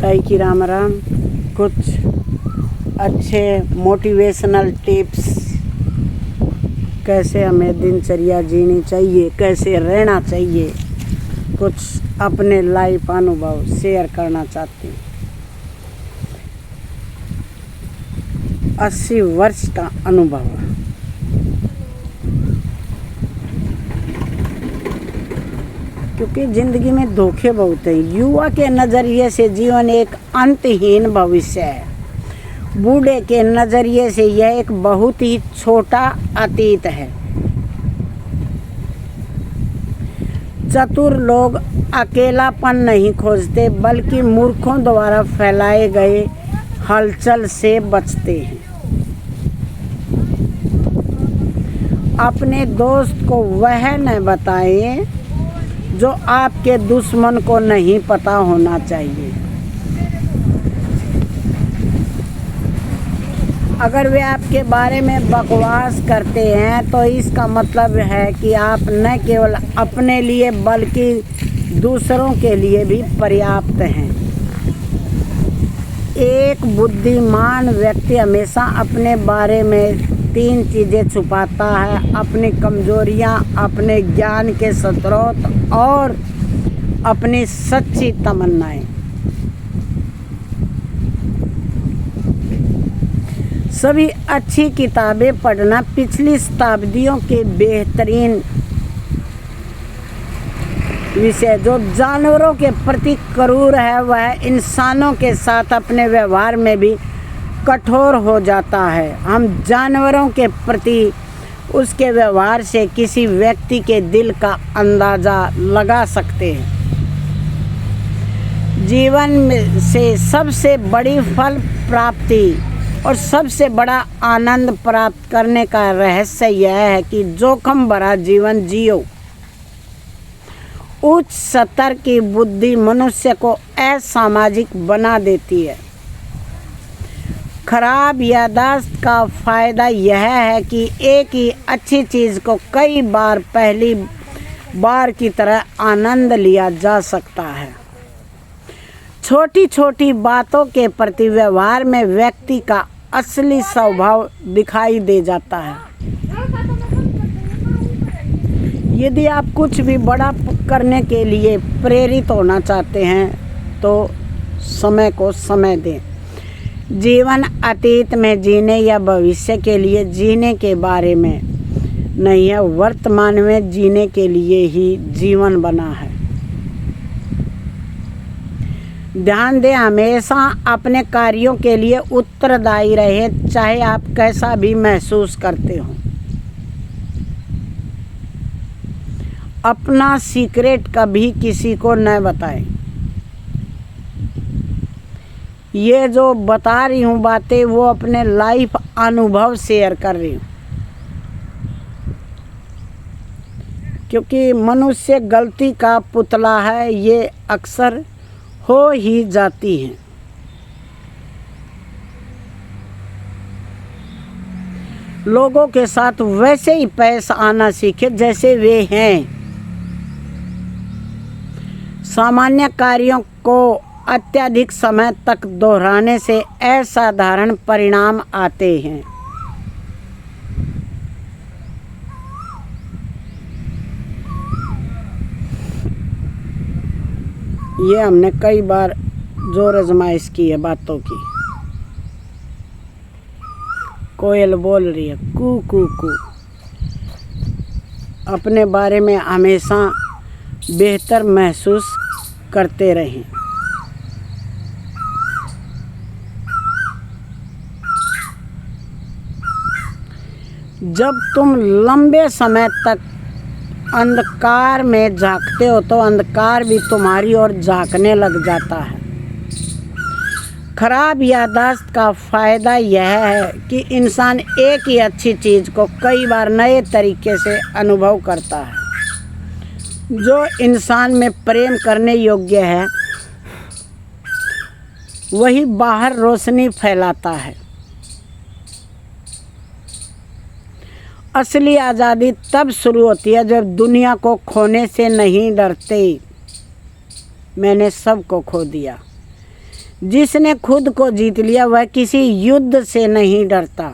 ताई की राम राम। कुछ अच्छे मोटिवेशनल टिप्स, कैसे हमें दिनचर्या जीनी चाहिए, कैसे रहना चाहिए, कुछ अपने लाइफ अनुभव शेयर करना चाहती हूँ। 80 वर्ष का अनुभव। क्योंकि ज़िंदगी में धोखे बहुत हैं। युवा के नज़रिए से जीवन एक अंतहीन भविष्य है। बूढ़े के नज़रिए से यह एक बहुत ही छोटा अतीत है। चतुर लोग अकेलापन नहीं खोजते, बल्कि मूर्खों द्वारा फैलाए गए हलचल से बचते हैं। अपने दोस्त को वह न बताएं जो आपके दुश्मन को नहीं पता होना चाहिए। अगर वे आपके बारे में बकवास करते हैं तो इसका मतलब है कि आप न केवल अपने लिए बल्कि दूसरों के लिए भी पर्याप्त हैं। एक बुद्धिमान व्यक्ति हमेशा अपने बारे में 3 चीज़ें छुपाता है: अपनी कमजोरियां, अपने ज्ञान के स्रोत और अपनी सच्ची तमन्नाएं। सभी अच्छी किताबें पढ़ना पिछली शताब्दियों के बेहतरीन विषय जो जानवरों के प्रति क्रूर है, वह इंसानों के साथ अपने व्यवहार में भी कठोर हो जाता है। हम जानवरों के प्रति उसके व्यवहार से किसी व्यक्ति के दिल का अंदाज़ा लगा सकते हैं। जीवन में से सबसे बड़ी फल प्राप्ति और सबसे बड़ा आनंद प्राप्त करने का रहस्य यह है कि जोखिम भरा जीवन जियो। उच्च स्तर की बुद्धि मनुष्य को असामाजिक बना देती है। खराब याददाश्त का फ़ायदा यह है कि एक ही अच्छी चीज़ को कई बार पहली बार की तरह आनंद लिया जा सकता है। छोटी छोटी बातों के प्रति व्यवहार में व्यक्ति का असली स्वभाव दिखाई दे जाता है। यदि आप कुछ भी बड़ा करने के लिए प्रेरित होना चाहते हैं तो समय को समय दें। जीवन अतीत में जीने या भविष्य के लिए जीने के बारे में नहीं है, वर्तमान में जीने के लिए ही जीवन बना है। ध्यान दें, हमेशा अपने कार्यों के लिए उत्तरदायी रहें, चाहे आप कैसा भी महसूस करते हो। अपना सीक्रेट कभी किसी को न बताएं। ये जो बता रही हूँ बातें, वो अपने लाइफ अनुभव शेयर कर रही हूँ, क्योंकि मनुष्य गलती का पुतला है, ये अक्सर हो ही जाती हैं। लोगों के साथ वैसे ही पेश आना सीखे जैसे वे हैं। सामान्य कार्यों को अत्यधिक समय तक दोहराने से असाधारण परिणाम आते हैं। ये हमने कई बार जोर आजमाइश की है बातों की। कोयल बोल रही है कू कू कू। अपने बारे में हमेशा बेहतर महसूस करते रहें। जब तुम लंबे समय तक अंधकार में झांकते हो तो अंधकार भी तुम्हारी ओर झांकने लग जाता है। खराब याददाश्त का फ़ायदा यह है कि इंसान एक ही अच्छी चीज़ को कई बार नए तरीके से अनुभव करता है। जो इंसान में प्रेम करने योग्य है वही बाहर रोशनी फैलाता है। असली आज़ादी तब शुरू होती है जब दुनिया को खोने से नहीं डरते। मैंने सब को खो दिया। जिसने खुद को जीत लिया वह किसी युद्ध से नहीं डरता।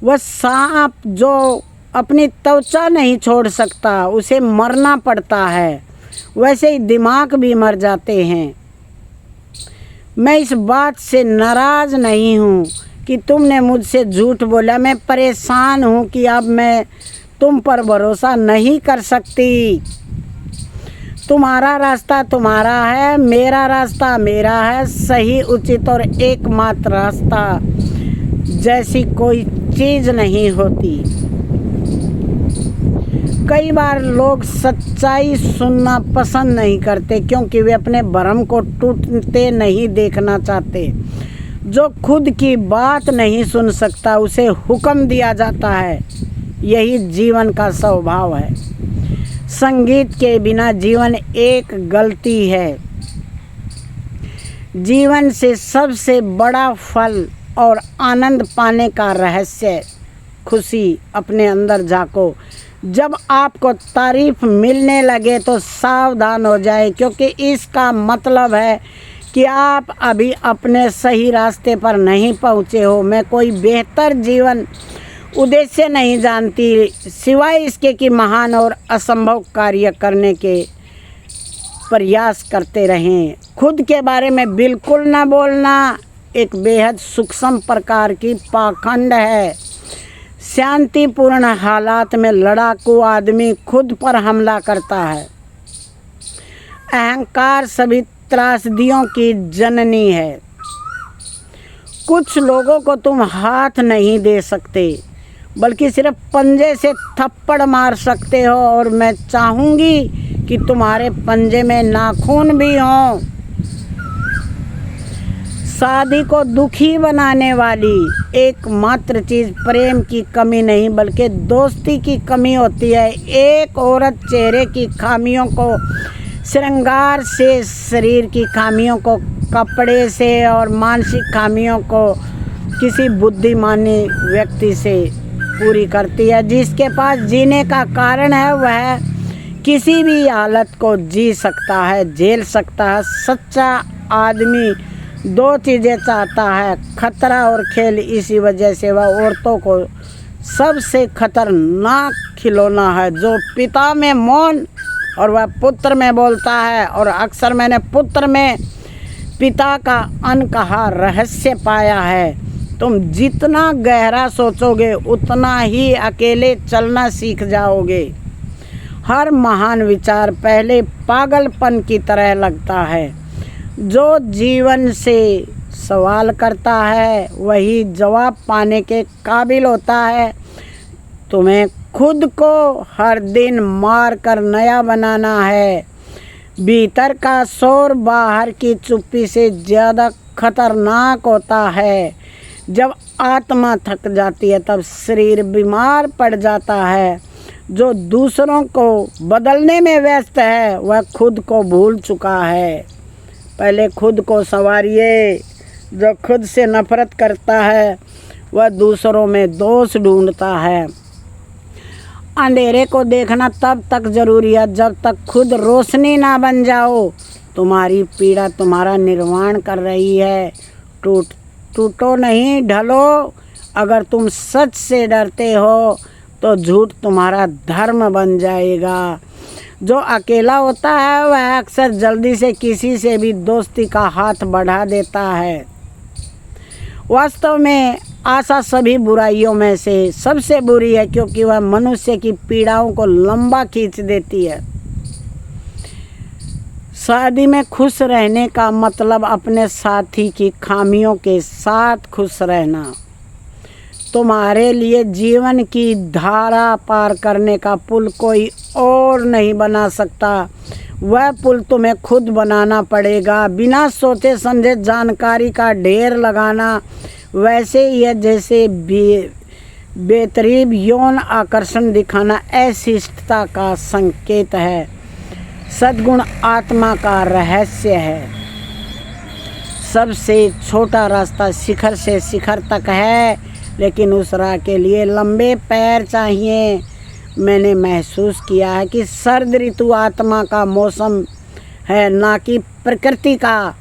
वह सांप जो अपनी त्वचा नहीं छोड़ सकता उसे मरना पड़ता है, वैसे ही दिमाग भी मर जाते हैं। मैं इस बात से नाराज़ नहीं हूँ कि तुमने मुझसे झूठ बोला। मैं परेशान हूँ कि अब मैं तुम पर भरोसा नहीं कर सकती। तुम्हारा रास्ता तुम्हारा है, मेरा रास्ता मेरा है। सही, उचित और एकमात्र रास्ता जैसी कोई चीज़ नहीं होती। कई बार लोग सच्चाई सुनना पसंद नहीं करते क्योंकि वे अपने भरम को टूटते नहीं देखना चाहते। जो खुद की बात नहीं सुन सकता उसे हुक्म दिया जाता है। यही जीवन का स्वभाव है। संगीत के बिना जीवन एक गलती है। जीवन से सबसे बड़ा फल और आनंद पाने का रहस्य खुशी अपने अंदर झांको। जब आपको तारीफ मिलने लगे तो सावधान हो जाए, क्योंकि इसका मतलब है कि आप अभी अपने सही रास्ते पर नहीं पहुँचे हो। मैं कोई बेहतर जीवन उद्देश्य नहीं जानती सिवाय इसके कि महान और असंभव कार्य करने के प्रयास करते रहें। खुद के बारे में बिल्कुल ना बोलना एक बेहद सूक्ष्म प्रकार की पाखंड है। शांतिपूर्ण हालात में लड़ाकू आदमी खुद पर हमला करता है। अहंकार सभी त्रासदियों की जननी है। कुछ लोगों को तुम हाथ नहीं दे सकते बल्कि सिर्फ पंजे से थप्पड़ मार सकते हो, और मैं चाहूँगी कि तुम्हारे पंजे में नाखून भी हों। शादी को दुखी बनाने वाली एकमात्र चीज़ प्रेम की कमी नहीं बल्कि दोस्ती की कमी होती है। एक औरत चेहरे की खामियों को श्रृंगार से, शरीर की खामियों को कपड़े से और मानसिक खामियों को किसी बुद्धिमानी व्यक्ति से पूरी करती है। जिसके पास जीने का कारण है वह किसी भी हालत को जी सकता है, झेल सकता है। सच्चा आदमी दो चीज़ें चाहता है, खतरा और खेल। इसी वजह से वह औरतों को सबसे खतरनाक खिलौना है, जो पिता में मौन और वह पुत्र में बोलता है। और अक्सर मैंने पुत्र में पिता का अनकहा रहस्य पाया है। तुम जितना गहरा सोचोगे उतना ही अकेले चलना सीख जाओगे। हर महान विचार पहले पागलपन की तरह लगता है। जो जीवन से सवाल करता है वही जवाब पाने के काबिल होता है। तुम्हें खुद को हर दिन मार कर नया बनाना है। भीतर का शोर बाहर की चुप्पी से ज़्यादा खतरनाक होता है। जब आत्मा थक जाती है तब शरीर बीमार पड़ जाता है। जो दूसरों को बदलने में व्यस्त है वह खुद को भूल चुका है। पहले खुद को संवारिए। जो खुद से नफरत करता है वह दूसरों में दोष ढूंढता है। अंधेरे को देखना तब तक ज़रूरी है जब तक खुद रोशनी ना बन जाओ। तुम्हारी पीड़ा तुम्हारा निर्माण कर रही है। टूटो नहीं, ढलो। अगर तुम सच से डरते हो तो झूठ तुम्हारा धर्म बन जाएगा। जो अकेला होता है वह अक्सर जल्दी से किसी से भी दोस्ती का हाथ बढ़ा देता है। वास्तव में आशा सभी बुराइयों में से सबसे बुरी है, क्योंकि वह मनुष्य की पीड़ाओं को लंबा खींच देती है। शादी में खुश रहने का मतलब अपने साथी की खामियों के साथ खुश रहना। तुम्हारे लिए जीवन की धारा पार करने का पुल कोई और नहीं बना सकता। वह पुल तुम्हें खुद बनाना पड़ेगा। बिना सोचे समझे जानकारी का ढेर लगाना वैसे ही है जैसे बेतरीब यौन आकर्षण दिखाना अशिष्टता का संकेत है। सद्गुण आत्मा का रहस्य है। सबसे छोटा रास्ता शिखर से शिखर तक है, लेकिन उस राह के लिए लंबे पैर चाहिए। मैंने महसूस किया है कि सर्द ऋतु आत्मा का मौसम है, ना कि प्रकृति का।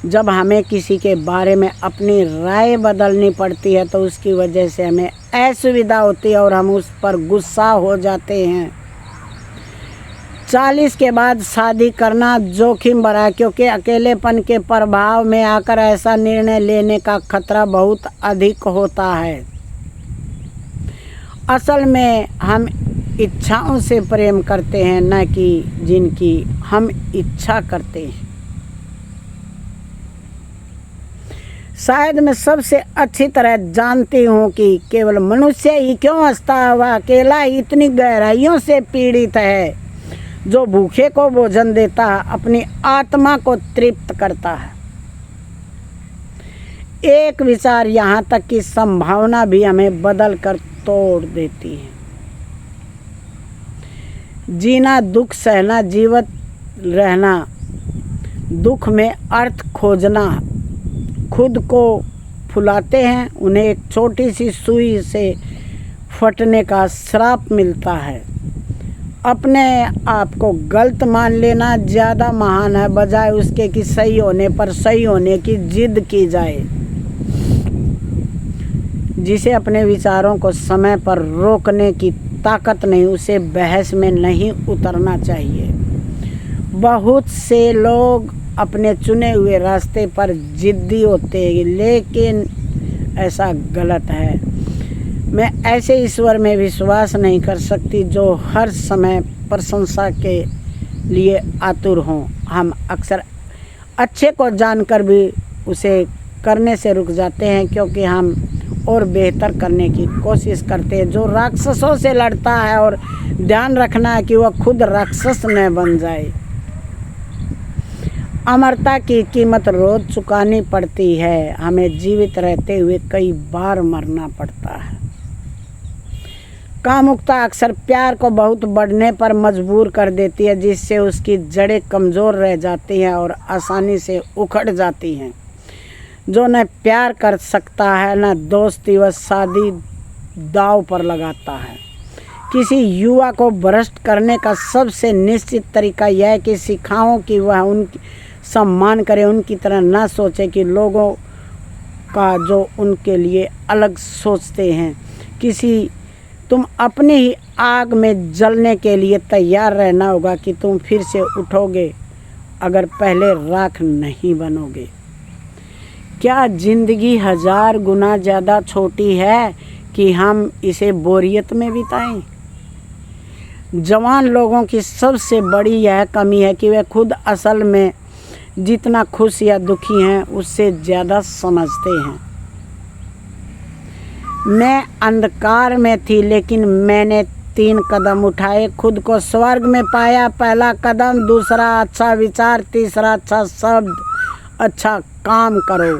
जब हमें किसी के बारे में अपनी राय बदलनी पड़ती है तो उसकी वजह से हमें असुविधा होती है और हम उस पर गुस्सा हो जाते हैं। 40 के बाद शादी करना जोखिम भरा है, क्योंकि अकेलेपन के प्रभाव में आकर ऐसा निर्णय लेने का खतरा बहुत अधिक होता है। असल में हम इच्छाओं से प्रेम करते हैं, न कि जिनकी हम इच्छा करते हैं। शायद मैं सबसे अच्छी तरह जानती हूँ कि केवल मनुष्य ही क्यों हंसता हुआ अकेला इतनी गहराइयों से पीड़ित है। जो भूखे को भोजन देता है, अपनी आत्मा को तृप्त करता है। एक विचार यहाँ तक कि संभावना भी हमें बदल कर तोड़ देती है। जीना, दुख सहना, जीवित रहना, दुख में अर्थ खोजना। खुद को फुलाते हैं, उन्हें एक छोटी सी सुई से फटने का श्राप मिलता है। अपने आप को गलत मान लेना ज़्यादा महान है, बजाय उसके कि सही होने पर सही होने की जिद की जाए। जिसे अपने विचारों को समय पर रोकने की ताकत नहीं, उसे बहस में नहीं उतरना चाहिए। बहुत से लोग अपने चुने हुए रास्ते पर जिद्दी होते हैं, लेकिन ऐसा गलत है। मैं ऐसे ईश्वर में विश्वास नहीं कर सकती जो हर समय प्रशंसा के लिए आतुर हों। हम अक्सर अच्छे को जानकर भी उसे करने से रुक जाते हैं, क्योंकि हम और बेहतर करने की कोशिश करते हैं। जो राक्षसों से लड़ता है, और ध्यान रखना है कि वह खुद राक्षस न बन जाए। अमरता की कीमत रोज चुकानी पड़ती है। हमें जीवित रहते हुए कई बार मरना पड़ता है। कामुकता अक्सर प्यार को बहुत बढ़ने पर मजबूर कर देती है, जिससे उसकी जड़ें कमज़ोर रह जाती हैं और आसानी से उखड़ जाती हैं। जो न प्यार कर सकता है, न दोस्ती व शादी दांव पर लगाता है। किसी युवा को भ्रष्ट करने का सबसे निश्चित तरीका यह है कि सिखाओं कि वह उनकी सम्मान करे, उनकी तरह न सोचे कि लोगों का जो उनके लिए अलग सोचते हैं। तुम अपनी ही आग में जलने के लिए तैयार रहना होगा कि तुम फिर से उठोगे अगर पहले राख नहीं बनोगे। क्या ज़िंदगी 1000 गुना ज़्यादा छोटी है कि हम इसे बोरियत में बिताएं? जवान लोगों की सबसे बड़ी यह कमी है कि वे खुद असल में जितना खुश या दुखी हैं उससे ज़्यादा समझते हैं। मैं अंधकार में थी, लेकिन मैंने 3 कदम उठाए, खुद को स्वर्ग में पाया। पहला कदम, दूसरा अच्छा विचार, तीसरा अच्छा शब्द, अच्छा काम करो।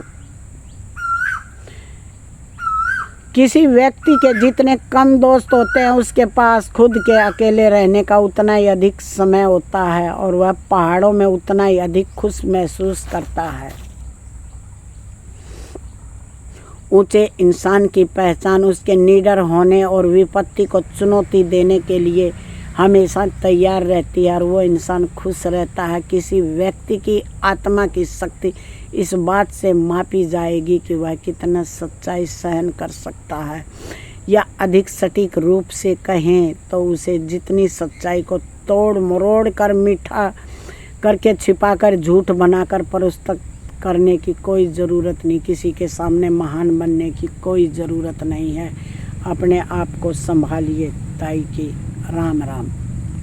किसी व्यक्ति के जितने कम दोस्त होते हैं, उसके पास खुद के अकेले रहने का उतना ही अधिक समय होता है, और वह पहाड़ों में उतना ही अधिक खुश महसूस करता है। ऊंचे इंसान की पहचान उसके निडर होने और विपत्ति को चुनौती देने के लिए हमेशा तैयार रहती है, और वो इंसान खुश रहता है। किसी व्यक्ति की आत्मा की शक्ति इस बात से मापी जाएगी कि वह कितना सच्चाई सहन कर सकता है, या अधिक सटीक रूप से कहें तो उसे जितनी सच्चाई को तोड़ मरोड़ कर, मीठा करके, छिपाकर, झूठ बनाकर प्रस्तुत करने की कोई ज़रूरत नहीं। किसी के सामने महान बनने की कोई ज़रूरत नहीं है। अपने आप को संभालिए। ताई की राम राम।